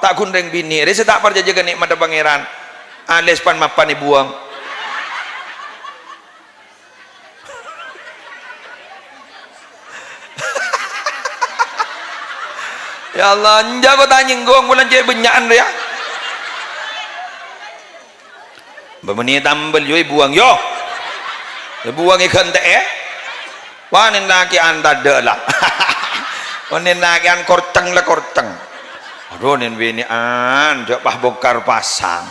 tak kundeng bini rese tak parjajaga nikmat pangeran ales pan mapan buang ya Allah jago tanying gong bulan jaya benyaan ya bermeni tambel yo buang yo buang ikan teh wanin lagi anda delah wanin lagi an korteng lah korteng aduh nin bini an jauh pah bongkar pasang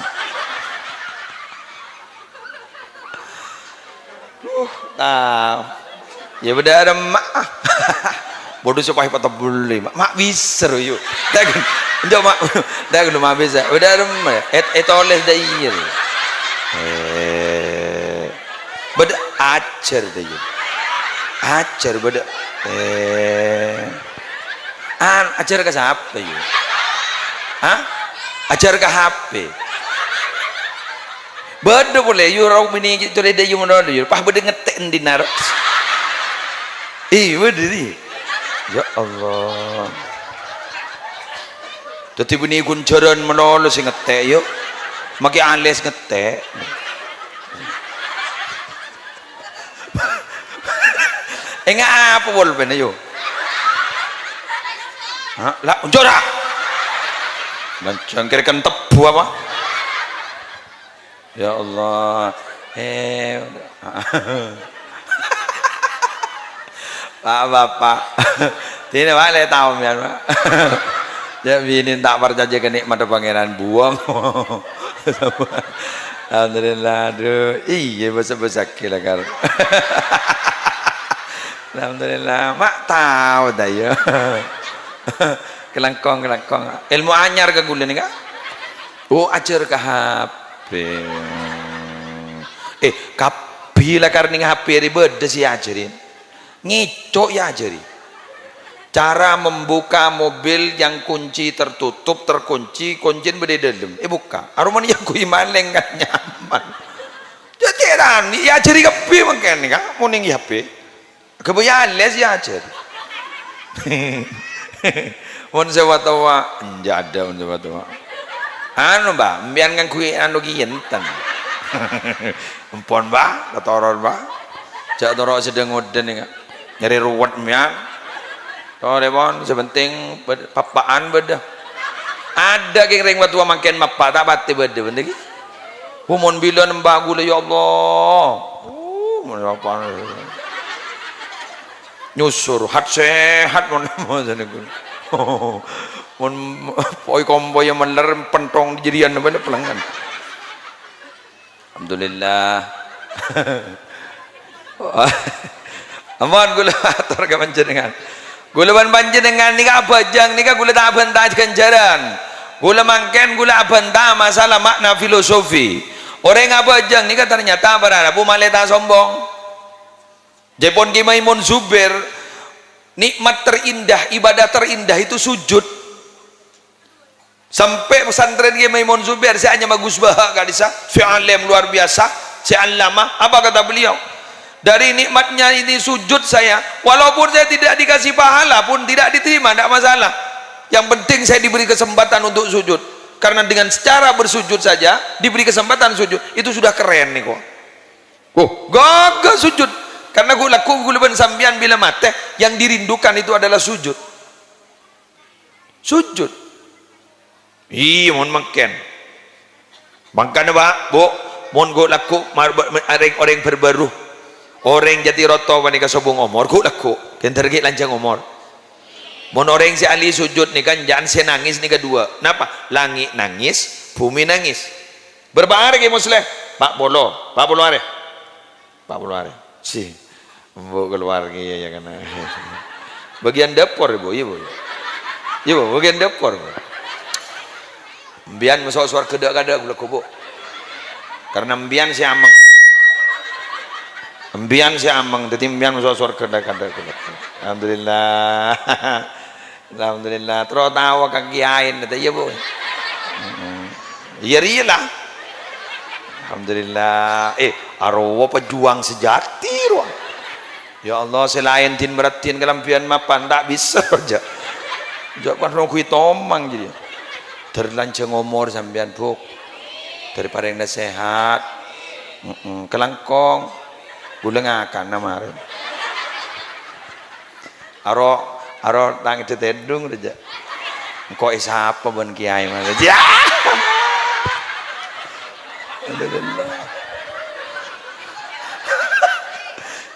ya beda ada mak bodoh supaya patah beli mak bisa yuk dagun jauh mak dagun mak bisa udah ada mak oleh dayir beda ajar dayir ajar beda ajar ke siapa yuk ajar ke HP beda boleh yuk rau mini gitu deh yuk mana yuk pah beda ngetek di naruh beda nih ya Allah tadi bunyi kuncaran menolong si ngetek yuk makai ales ngetek enggak apa boleh bener yuk lah unjora dan cangkirkan tebu apa ya Allah bapak tidak boleh tahu ya pak ya bini tak percaya ke nikmat pangeran buang alhamdulillah aduh iya besar-besar kira kan alhamdulillah mak tahu dah ya kelangkong ilmu anyar ke gula nih kak ajar ke HP kapila karena HP ribet si ajarin ngicok ya ajari cara membuka mobil yang kunci tertutup terkunci kunciin beda dalam buka aruman yang kui maleng kan nyaman jadi kan ya ajari kapi mungkin nih kak mau nih HP kebayaan les ya ajari mun sewa tawa njada mun sewa tawa anu mbak mbian kan kui anu gienten empon mbak ketoron mbak jak toro sedang ngoden nih kak nyari ruwet mbian oh depon sebenting papaan beda ada kering waktu makin mapa tak bati beda benda ki mun bila nembak gula ya Allah mun apa nyusur hat sehat mun mun poi kombo yang meler pentong dijadian benda pelanggan alhamdulillah aman gula atur ke panjenengan gula panjenengan nika bajang nika gula tak bantah ganjaran gula mangken gula bantah masalah makna filosofi orang abajang nika ternyata berapa maleta sombong Jepon Ki Maimun Zubair nikmat terindah ibadah terindah itu sujud sampai pesantren Ki Maimun Zubair saya hanya bagus bahak kalisa si alim luar biasa si alama apa kata beliau dari nikmatnya ini sujud saya walaupun saya tidak dikasih pahala pun tidak diterima tidak masalah yang penting saya diberi kesempatan untuk sujud karena dengan secara bersujud saja diberi kesempatan sujud itu sudah keren nih kok gagah sujud karena gula sambian bila mate yang dirindukan itu adalah sujud iya mohon makan makanya pak bu mohon laku orang berbaru orang jati roto panika sobong omor laku kentergi lanjang omor mohon orang si ali sujud nih kan jangan saya nangis nih kedua kenapa langit nangis bumi nangis berapa hari ke muslim pak bolo are si bu keluar ya karena bagian dapur ibu ibu bagian dapur mbian masuk suar kedak-kedak gula kubu karena mbian si ameng jadi mbian masuk suar kedak-kedak alhamdulillah alhamdulillah terus tahu kagiain kata iya bu iya lah alhamdulillah arwah pejuang sejati ruang ya Allah selain tin beratin kelampian mapan tak bisa aja jangan nongkui tomang jadi terlanceng umur sampean buk daripada yang sehat kelangkong gulengakan nama aro tang itu tedung aja kok isapa ben kiai mah aja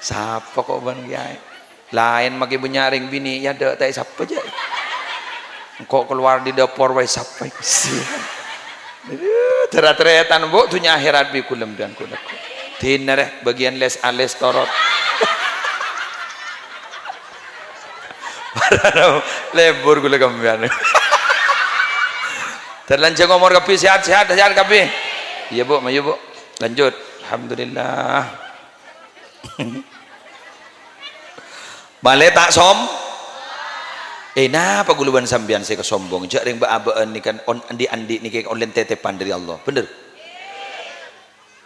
siapa kok ben kiai lain maki bunyaring bini ya dek tak siapa aja kok keluar di dapur wae siapa sih terat-teratan bu tunya akhirat bi kulem dan kudak tinere bagian les ales torot lebur gula kambian terlanceng umur kapi sehat kapi iya bu mayu bu lanjut alhamdulillah balik tak napa guluban sambian saya kesombong jak ring baabaan ni kan andi ni kan online tetepan dari Allah bener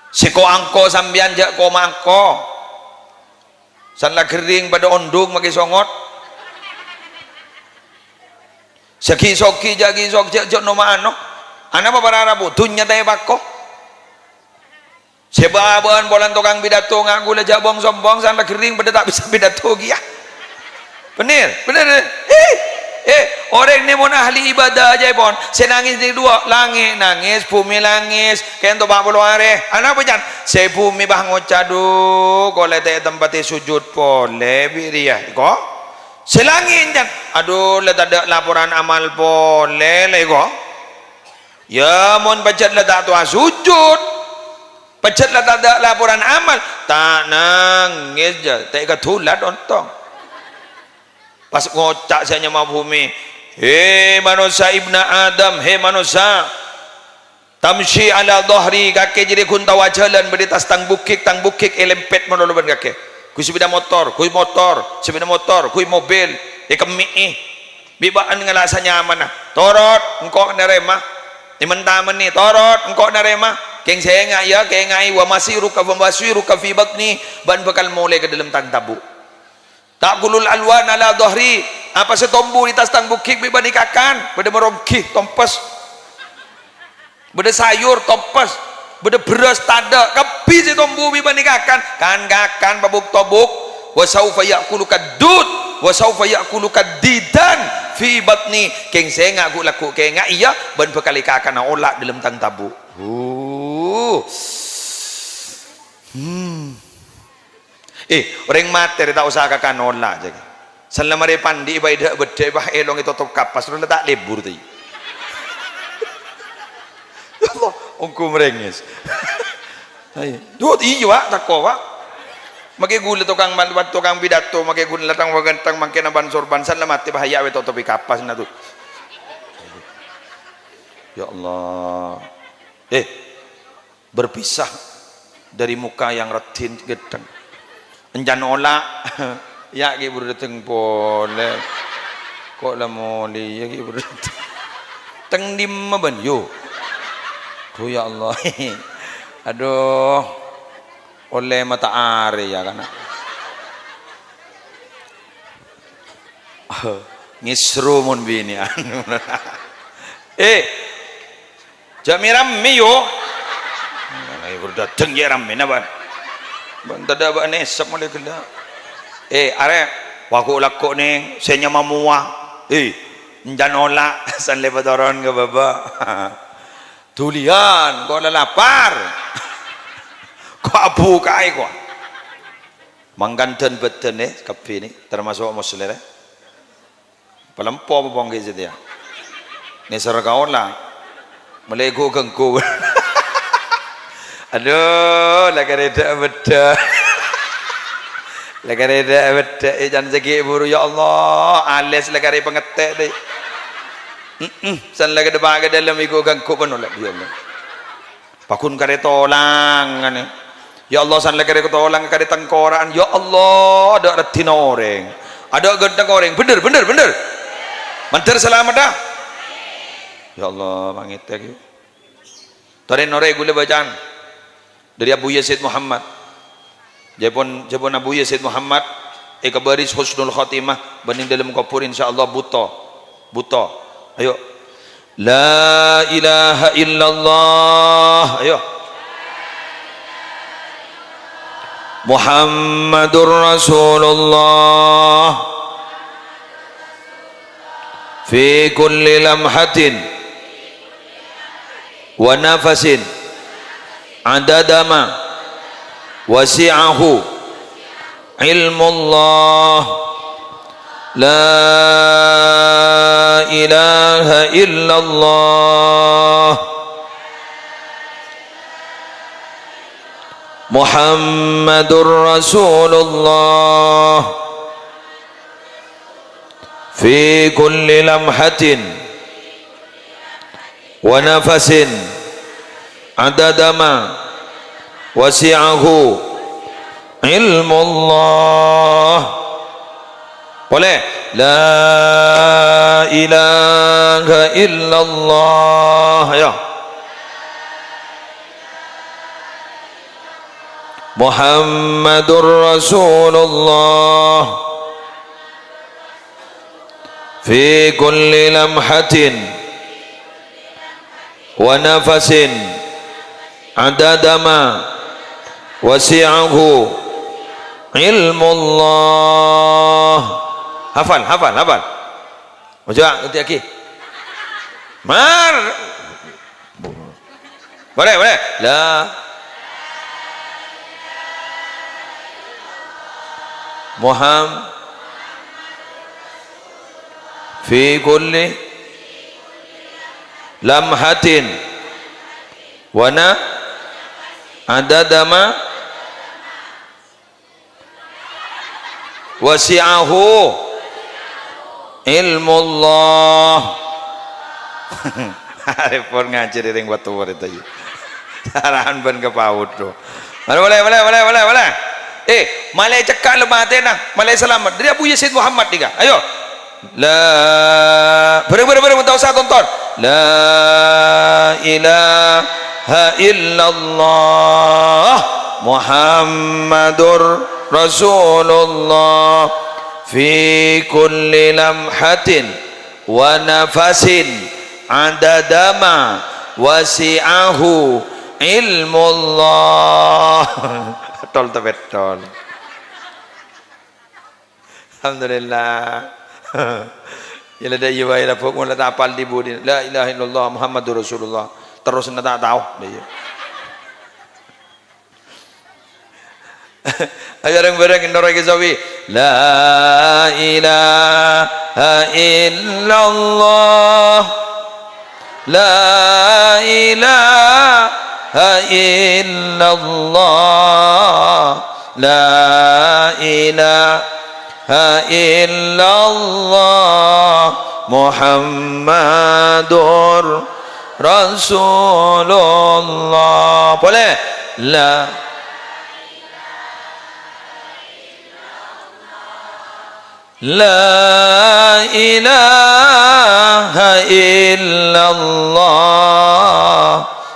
si ko angko sambian jak ko mangko san la kering pada ondung maki songot saki soki jagi sok jak no mano ana apa pararabu dunya tae bakko sebabaan bolan tukang pidato ngaku la jabong sombong san la kering pada tak bisa pidato gia bener orang ni mau ahli ibadah aja pon saya nangis di dua langit nangis bumi nangis kayak untuk bang are anak pejan saya bumi bah ngocadu kalau teh tempat sujud boleh biria kok selangin jan aduh letak ada laporan amal boleh lego ya mon pecat letak tua sujud pecat letak ada laporan amal tak nangis je tak ketulat ontong pas ngocak saya nyama bumi hei manusia ibna Adam hei manusia tamshi ala dhahri kake jadi kun tawa jalan beri tas tang bukik elempet menoloban kake ku sepeda motor ku mobil kemi bibaan ngalasa nyaman torot engkau narema imentaman ni torot engkau narema keng saya ngaya keng ngai wa masiru ka fi batni ban bakal mulai ke dalam tang tabu tak gulul alwan ala dhahri apa setombu di tas tang bukik bibanikakan beda merongkih tompes beda sayur tompes beda beras tada kepi setombu bibanikakan kan babuk tobuk wa saufa ya'kulu kadud wa saufa ya'kulu kadidan fi batni keng saya ngaku laku keng iya ban bekalikakan olak dalam tang tabu orang materi tak usah kakak nolak je selama dia pandi baik dah bedai bah elong itu top kapas sudah tak lebur tu ya Allah ongku merengis dua iya wak tak kau wak makai gula tukang pidato makai gula latang wagantang makai naban sorban selama mati bahaya we top kapas na tu ya Allah berpisah dari muka yang retin gedeng enjan olah ya ki berdeteng boleh kok la moli ya ki berdeteng teng dim ben yo tuh ya Allah aduh oleh mata are ya kan ngisru mun bini anu jamiram miyo ngai berdeteng ya ram na ba bantada ba ne sap mo lekla are waku lakko ning senya mamua njan ola san lebadoron ga baba tulian ko lapar ko abu kai ko mangganten beten kapi ni termasuk muslim pelempo bong ge dia ni sarga ola melego gengku aduh lagareda beda jangan segi buru ya Allah alis lagare pengetek deh san lagi depan ke dalam iku gangku penolak ya Allah pakun kare tolang ya Allah san lagi kare tolang kare tengkoran ya Allah ada retina orang ada gendeng orang bener mantar selamat dah ya Allah mangitek yuk tadi nore gule bacaan dari Abu Yazid Muhammad Jepun Abu Yazid Muhammad kabaris husnul khatimah banding dalam kubur insyaallah buta ayo La ilaha illallah. Ayo. Muhammadur Rasulullah fi kulli lamhatin wa nafasin adadama wasi'ahu ilmullah la ilaha illallah Muhammadur Rasulullah fi kulli lamhatin wa nafasin adadama wasi'ahu ilmullah. Boleh? La ilaha illallah. Ya. Muhammadur Rasulullah fi kulli lamhatin wa nafasin adadama wasi'ahu ilmullah. Hafal. Mau coba nanti lagi. Boleh. La Muhammad fi kulli lamhatin wa na adadama wasi'ahu ilmullah. Repot ngajar ring watu itu aja. Arahan ban ke paut tu. Boleh. Malay cakap lemah tenang, malay selamat. Dari Abu Yazid Muhammad tiga. Ayo. La bereng tak usah tonton. La ilaha illallah Muhammadur Rasulullah fi kulli lamhatin wa nafasin adadama wasi'ahu ilmullah. Betul. Alhamdulillah. Yalah dah iya lah pok mula tak apal di budi. La ilaha illallah Muhammadur Rasulullah. Terus nak tak tahu dia. Ayo bareng indora ke zawi. La ilaha illallah. La ilaha illallah. La ilaha illallah Muhammadur Rasulullah. Boleh? La ilaha illallah.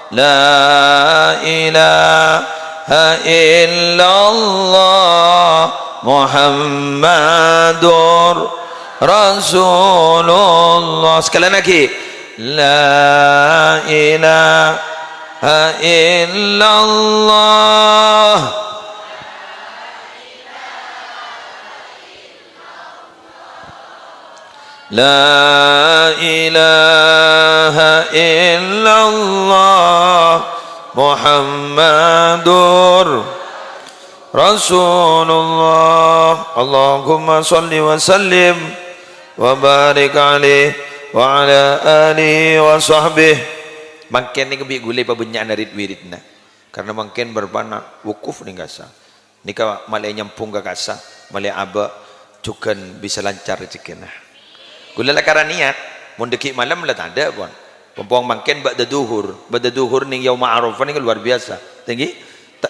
La ilaha illallah Muhammadur Rasulullah. Sekali lagi. La ilaha illallah. La ilaha illallah Muhammadur Rasulullah. Allahumma salli wa sallim wa barik alaihi wa ala alihi wa sahbihi. Mungkin ni kebi gulai pabenyak narit wiridna. Karena mungkin berbana wukuf ni gasa. Nika malai nyampung ke kasa, malai aba cukan bisa lancar rezekina. Gula lah karena niat, mundeki malam lah tak ada pun. Pempuang mungkin ba'da duhur ni yaum Arafah ni luar biasa. Tinggi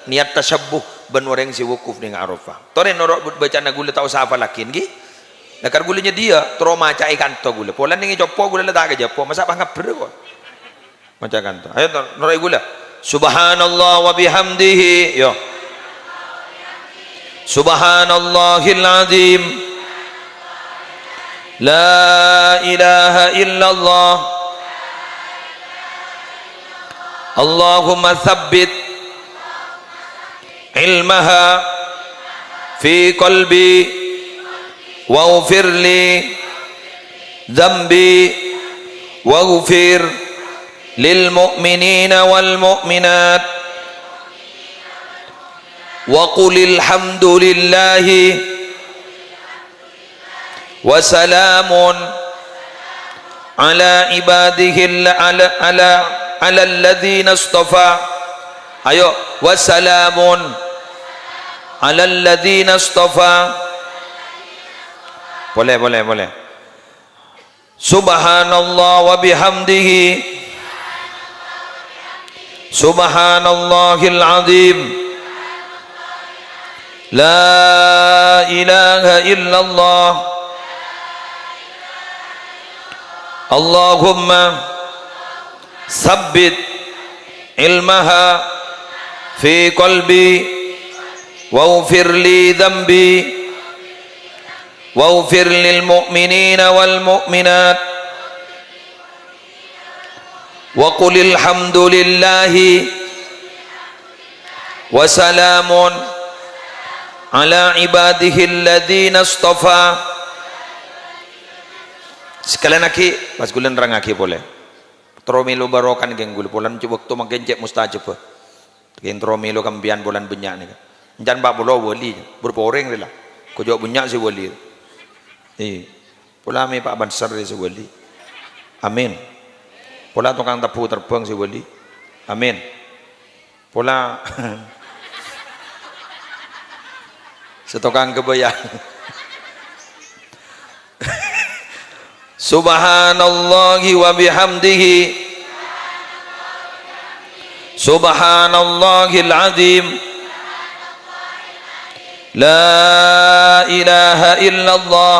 niat tashabbuh ban orang si wukuf ni Arafah. Tore norok baca na gula tahu siapa lakin gi. Nakar gulanya dia trauma cai kanto gula. Polan ni jopo gula lah tak ke jopo. Masa bangap ber. Macam kanto. Ayo norok gula. Subhanallah wa bihamdihi. Yo. Subhanallahil azim. La ilaha illallah Allahumma tsabbit ilmaha fi qalbi waghfir li dhanbi waghfir lil mu'minina wal mu'minat wa qulil hamdulillahi wa salamun ala ibadihi ala alladhina istafa. Ayo, wa salamun ala alladhina istafa. Boleh. Subhanallah wa bihamdihi subhanallahil azim. La ilaha illallah. Allahumma sabbit ilmaha fi qalbi waghfir li dhanbi waghfir lil mu'minina wal mu'minat wa qulil hamdulillahi wa salamun ala ibadihi alladhina istafa. Sekalian aki pas gulen rang aki boleh tromilo barokan geng gul bulan coba waktu magencek mustajab geng tromilo kambian bulan benyak ni jangan bak bulo wali berporeng rela ko jawab benyak si wali pula mi Pak Bansar si wali amin. Pula tukang tapu terbang si wali amin. Pula setukang kebayang. Subhanallahi wa bihamdihi subhanallahil azim. La ilaha illallah.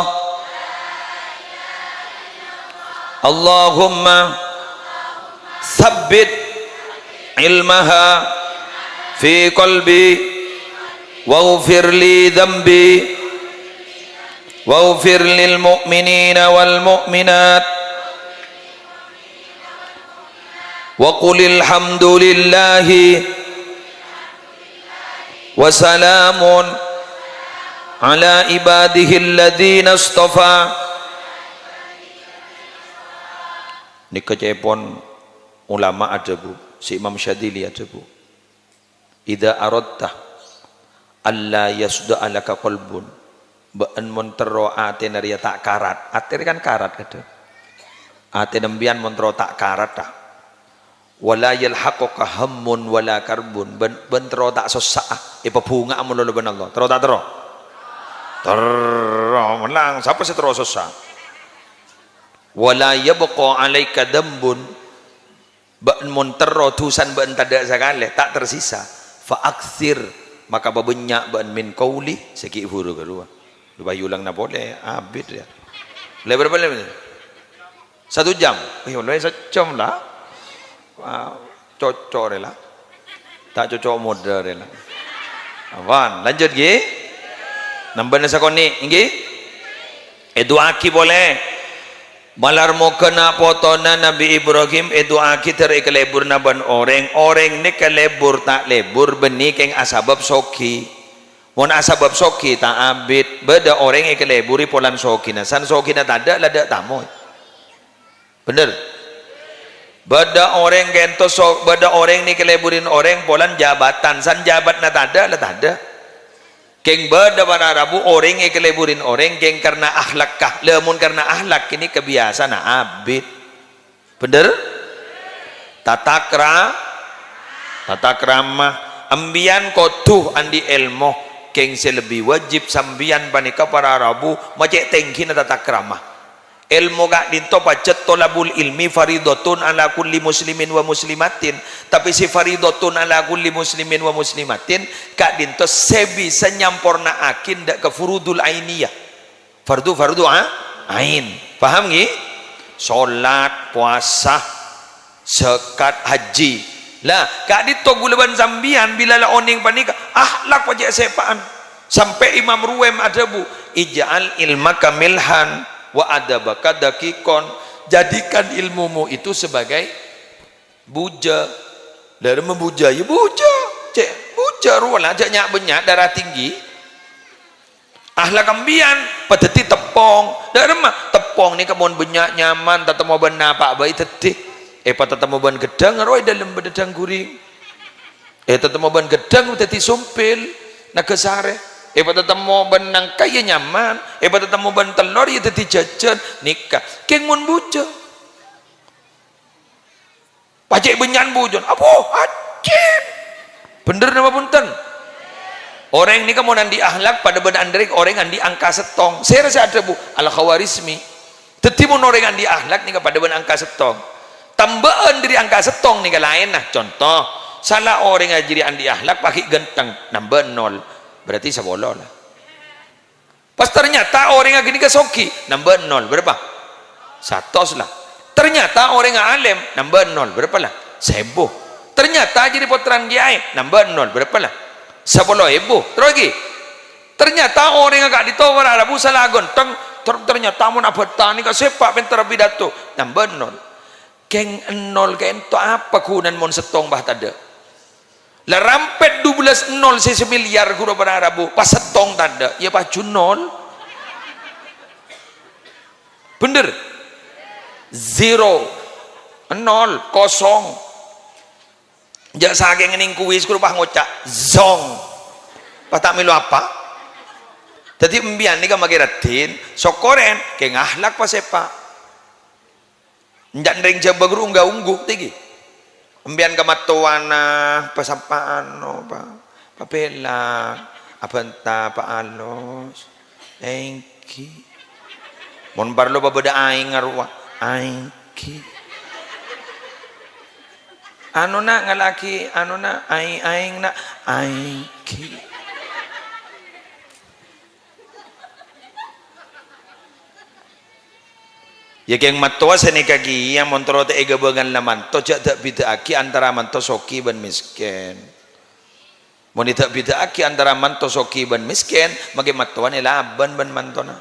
Allahumma tsabbit ilmaha fi qalbi waghfir li dhanbi waghfir lil mu'minina wal mu'minat wa qulil hamdulillahi wa salamun ala ibadihi alladhina istafa. Ini kecepon ulama ada bu, si Imam Syadili ada bu. Idza aradta alla yasda alaka qalbun baan montero ate naria tak karat, ate kan karat kata ate nembian montero tak karat dah wala yalhaquka hammun wala karbun bentero tak susah bunga amun lo ben Allah tero tak tero menang siapa sih tero susah wala yabqa alaika dambun baan montero tusan baan tada sakale tak tersisa fa akthir maka babenyak baan min qauli seki huru kedua bayu lang na boleh abid ya. Boleh berapa lama? 1 jam. Boleh 1 jam lah. Cocok rela. Tak cocok modal rela. Awan, lanjut ge. Nambah nasa koni, ngi. Eduaki boleh. Malar mo kena potona Nabi Ibrahim eduaki terik lebur na ban orang ni kelebur tak lebur benih keng asabab soki. Mon asabab soki tak abid beda orang yang keleburi polan soki na san soki na tada lada tamu bener beda orang gento sok beda orang ni keleburin orang polan jabatan san jabat na tada la tada keng beda pada rabu orang yang keleburin orang keng karena akhlak kah lemun karena akhlak ini kebiasaan na abid bener tata krama ambian kotuh andi ilmu keng lebih wajib sambian panika para rabu macek tengkin tata krama ilmu gak dinto pacet tolabul ilmi faridatun ala kulli muslimin wa muslimatin tapi si faridatun ala kulli muslimin wa muslimatin gak dinto sebi senyamporna akin dak ke furudul ainiyah fardu ain paham ngi salat puasa zakat haji lah kak dito gulaban sambian bila la oning panika ahlak wajah sepaan sampai Imam Ruwem ada bu ij'al ilmaka milhan wa adabaka dakikon jadikan ilmumu itu sebagai buja dari membuja ya buja cek buja ruang aja nyak benyak darah tinggi ahla kambian pedeti tepong dari mah tepong ni kemon benyak nyaman tetemu benar pak bayi tetih tetemu ban gedang roi dalam bededang guring tetemu ban gedang teti sumpil naga sare tetemu ban nangkai ya nyaman tetemu ban telur ya teti jajan nikah keng mon buja pacek benyan bujon apa acip bener nama punten orang ini kamu nandi ahlak pada benar andrek orang yang di angka setong saya rasa ada bu al khawarizmi tetimun orang yang di ahlak nih pada benar angka setong tambahan dari angka setong nih lain nah contoh salah orang yang jadi andi ahlak pakai genteng nambah 0 berarti sebolol lah pas ternyata orang yang gini kesoki nambah 0 berapa 100 lah ternyata orang yang alim nambah 0 berapa lah 1000 ternyata jadi potran kiai nambah 0 berapa lah 10.000 terus lagi ternyata orang yang gak ditawar ada bu salah gonteng ternyata mau abatan ini sepak pintar pidato nambah 0 keng 0 keng itu apa kunan mon setong bah tada lah rampet 12 0 miliar guru pada Arabu pas setong tada ya pacu 0 bener 0 kosong jak saking ning kuis guru bah ngocak zong patak milu apa jadi embian ni kan magiratin sokoren ke ngahlak pa sepa njak ndeng jaba guru unggah ungguk tigi embian kamatuana pasapaan no pa papela apanta pa alos engki mon barlo babada aing ngarwa aingki anu na ngalaki anu na aing na aingki ya geng matwa seni kaki yang montoro te ega bangan laman to jak tak bida aki antara manto soki ban miskin moni tak bida aki antara manto soki ban miskin mage matwa ni laban ban mantona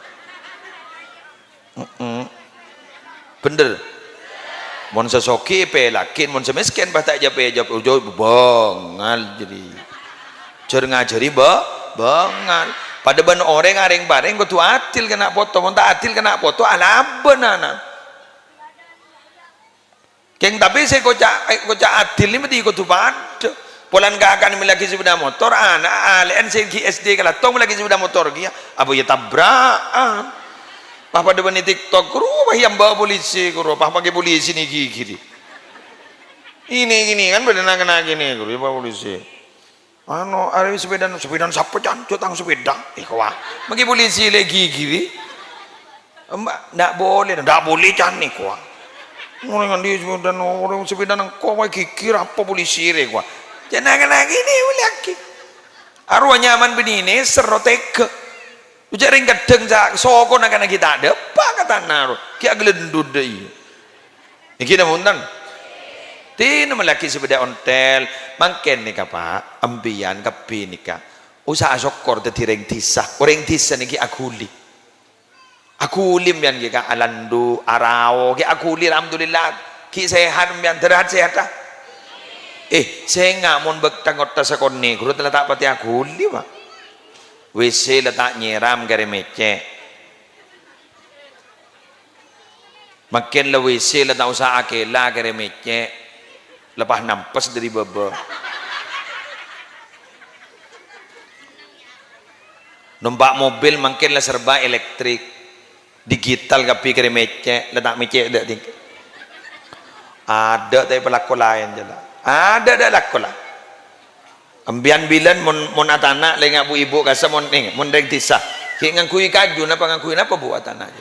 bener mon sesoki pe lakin mon semiskin bah tak jape jap ujo bangal jadi cer ngajari bangal pada ban orang areng bareng kudu atil kena foto mon tak atil kena foto alaben anak keng tapi saya kocak atil ni mesti kudu pada polan gak akan miliki sepeda motor anak alen saya SD kalau tong lagi sepeda motor dia apa ya tabrakan pah pada bani TikTok kuru yang bawa polisi kuru pah pakai polisi nih gini ini kan benar kena gini kuru bawa polisi ano ada sepeda siapa cancut tang sepeda wah pakai polisi lagi gini mbak ndak boleh canik wah orang di sepeda orang sepeda nang kau kikir apa polisi re wah jangan kena gini lagi arwah nyaman begini serotek ujaring kadang jak soko nak kita ada apa kata naruh kia gelendud deh ini namuntan tin melaki sepeda ontel mangken nih kapa ambian kapi nikah usaha sokor tetireng tisah orang tisah nih akuli akulim yang kita alandu arao ki akuli alhamdulillah ki sehat yang terhat sehat lah saya nggak mau bertanggut tasakon nih guru telah tak pati akuli pak WC letak nyiram kare mecek makin le WC letak usaha akela kare mecek lepas nampas dari baba numpak mobil makin le serba elektrik digital kapi kare mecek letak mecek ada tapi pelaku lain je lah ada laku lah ambian bilan mon atana lengak bu ibu kasa mon deng tisah ki ngangkui kaju napa buat anak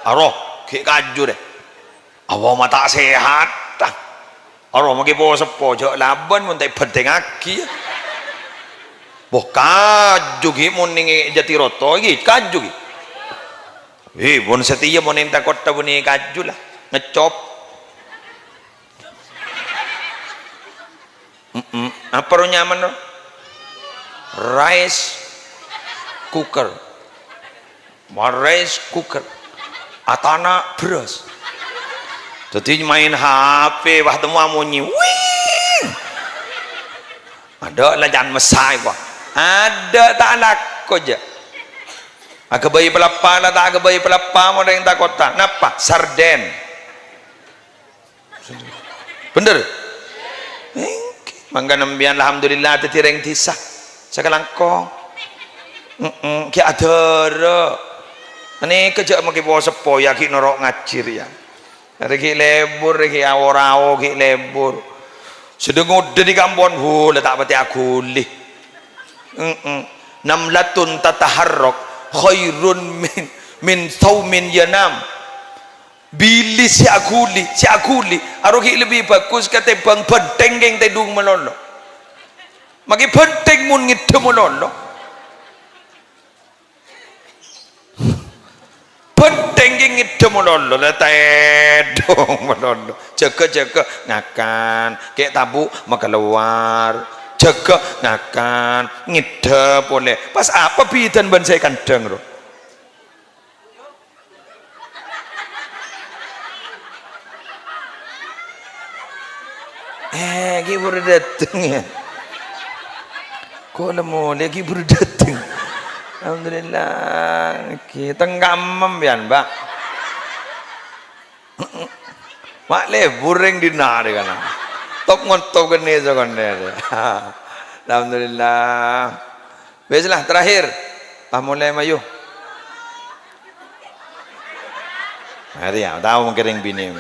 aroh ki kaju deh awa mata sehat tah aroh magi po sepo jo laban mon tai penting aki boh kaju ki mon ning Jatiroto ki kaju ki bon setia mon enta kota buni kaju lah ngecop apa nyaman no? rice cooker atana beras jadi main HP wah temu amunyi wing ada lah jangan mesai kok ada tak laku aja agak bayi pelapa lah tak agak bayi pelapa mau yang tak kota napa sarden bener mangga nembian alhamdulillah tetireng tisah sakalangkong ki adara ini kerja maki bawa sepoya ki norok ngacir ya hari ki lebur ki awor-awor ki lebur sedang udah di kampung tak pati aku lih namlatun tataharrok khairun min thawmin yanam bilis si akuli aroki lebih bagus kata bang benteng yang tedung melolo maki benteng mun ngidem melolo benteng yang ngidem melolo lah tedung melolo jaga ngakan kayak tabu maka keluar jaga ngakan ngidep boleh pas apa bidan ban saya kandang loh lagi baru datang ya kok lemu lagi baru datang alhamdulillah kita ngamam ya mbak mak lebur yang dinari kan top ngontop gini sekonde alhamdulillah biasalah terakhir mulai mayu hari ya tahu mengkering bini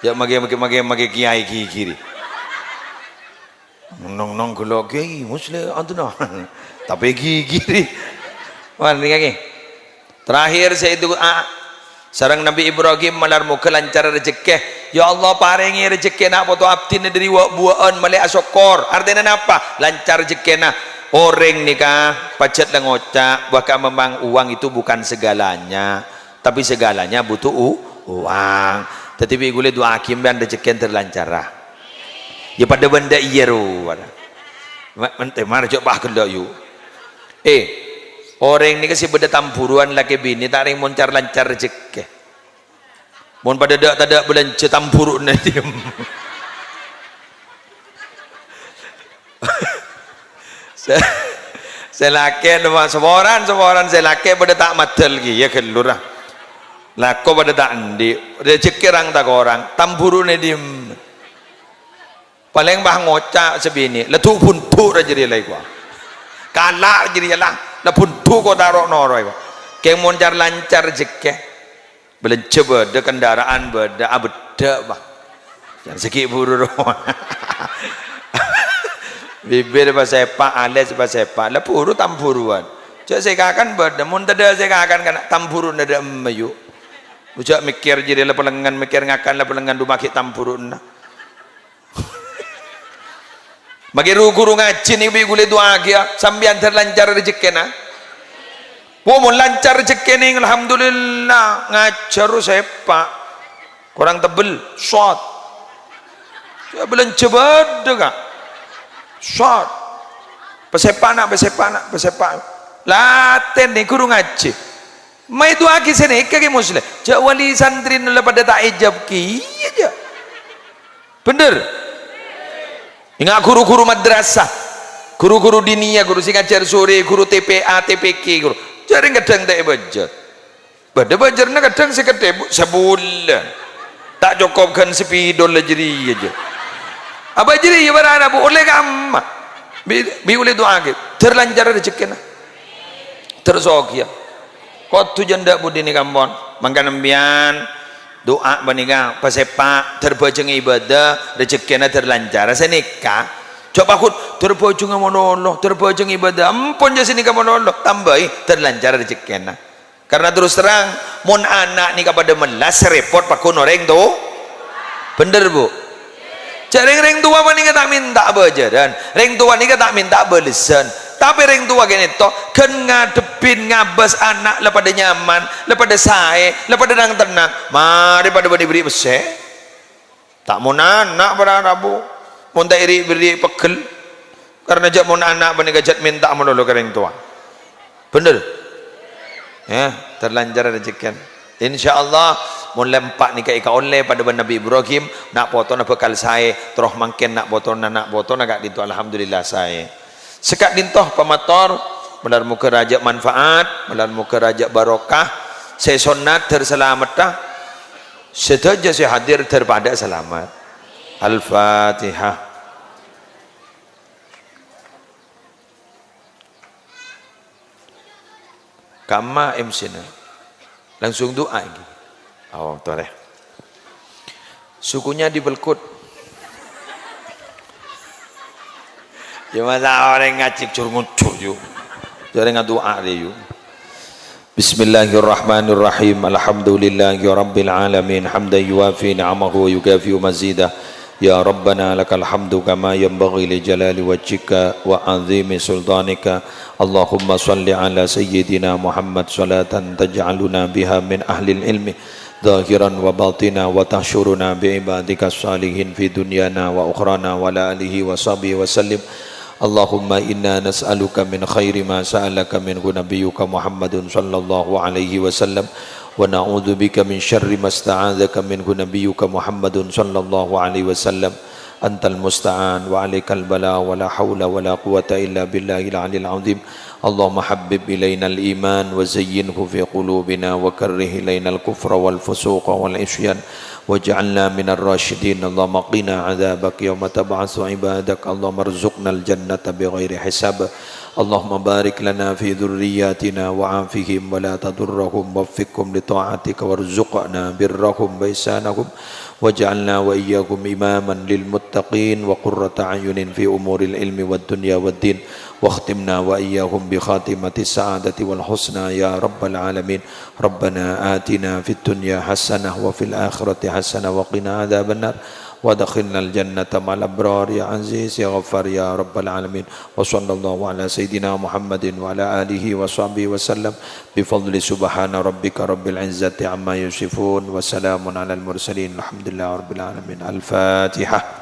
ya magi kiai kiri nong kalau kiai muslim antuna tapi kiri mana lagi terakhir saya itu sarang Nabi Ibrahim malarmu kelancar rezeki ya Allah paringi rezeki nak foto abdina dari buaan malai asokor artinya apa lancar rezeki nak orang nikah pacet dan ngocak bahkan memang uang itu bukan segalanya tapi segalanya butuh uang tetapi gue doa hakim dan rezeki terlancar ya pada benda iya ru menteh mar cok bah kenda yu orang ini kasih beda tampuruan laki bini tak ring moncar lancar rezeki mon pada dak tak belanja tampurun nanti saya laki semoran saya laki pada tak matel lagi ya kelurah lako pada tak andi rezeki orang tak orang tampurun nanti paling bah ngocak sebini letu buntu aja dia lagi gua kalah jadi lah la buntu kau taruh noroi gua keng moncar lancar rezeki belanja beda kendaraan beda beda bah yang segi buru bibir pasepa alis pasepa la puru tampuruan cak sekakan beda mun tada sekakan kana tampurun ada emayu ujak mikir jadi la pelengan mikir ngakan la pelengan du maki tampurun bagi guru ngaji ni bi gule doa dia sambian terlancar rezeki na mun lancar rezeki ni alhamdulillah ngajar sepak kurang tebel shot ya belum coba dega shot pesepak laten ni guru ngaji mai doa ki sene kage muslim jak wali santri nula pada tak ijab ki aja bener ingat guru-guru madrasah guru-guru dinia guru sing ngajar sore guru TPA TPK guru jaring kadang tak bajet pada bajarnya kadang sekete sebulan tak cukupkan sepidol jadi aja apa jadi ya barana bu oleh kamma bi oleh doa ke terlancar rezeki na tersok ya kau tu janda budi ni kampon mangkan nembian doa baniga pasepak terbojong ibadah rezeki na terlancar saya nikah coba aku terbojong monolog terbojong ibadah ampun jasa nikah monolog tambahi terlancar rezeki na karena terus terang mon anak nikah pada melas repot pakun orang tu bener bu cari reng tua baniga tak minta bajaran reng tua nikah tak minta belisan tapi reng tua gini toh kan ngadepin ngabas anak lepada nyaman lepada sae lepada nang tenang mari pada beri besek tak mau anak pada rabu mau tak iri beri pegel karena jak mau anak bani gajat minta menolong ke reng tua bener ya terlancar rezeki insyaallah mun lempak ni kai ka onle pada Nabi Ibrahim nak foto na bekal saya terus mangken nak foto nak dinto alhamdulillah saya sekat dintoh pamator benar muka raja manfaat benar muka raja barokah saya sunat terselamat dah sedaja saya hadir terpada selamat. Al-Fatihah. Kama MC na langsung doa lagi. Oh, tore. Sukunya di Belkut. Gimana orang ngacik curngucur yuk. Jangan doa dia yuk. Bismillahirrahmanirrahim. Alhamdulillahi rabbil alamin. Hamdan yuwafi ni'amahu wa yukafi mazidah. Ya Rabbana lakal hamdu kama yanbaghi li jalali wajhika wa azimi sultanika. Allahumma salli ala sayyidina Muhammad salatan taj'aluna biha min ahli ilmi zahiran wa batina wa tahsyuruna bi ibadika salihin fi dunyana wa ukhrana wa ala alihi wa sahbihi wa sallim. Allahumma inna nas'aluka min khairi ma sa'alaka minhu nabiyyuka Muhammadun sallallahu alaihi wasallam wa na'udzu bika min syarri ma sta'adzaka minhu nabiyyuka Muhammadun sallallahu alaihi wasallam. Antal musta'an wa 'alaikal bala wa la haula wa la quwwata illa billahil 'aliyil 'azim. Allahumma habbib ilainal iman wa zayyinhu fi qulubina wa karrih ilainal kufra wal fusuqa wal isyan waj'alna minar rasyidin. Allahumma qina 'adzabak yawma tab'atsu 'ibadak. Allahumma arzuqnal jannata bighairi hisab. Allahumma barik lana fi dhurriyyatina wa 'afihim wa la tadurrahum waffiqhum li ta'atika warzuqna birrahum wa ihsanahum waj'alna wa iyyakum imaman lil muttaqin wa qurrata a'yunin fi umuril ilmi wad dunya wad din واختمنا وإياهم بخاتمة السعادة والحسنى يا رب العالمين. ربنا آتنا في الدنيا حسنة وفي الآخرة حسنة وقنا عذاب النار وادخلنا الجنة مع الأبرار يا عزيز يا غفار يا رب العالمين. وصلى الله على سيدنا محمد وعلى آله وصحبه وسلم بفضل سبحان ربك رب العزة عما يصفون وسلام على المرسلين الحمد لله رب العالمين. الفاتحة.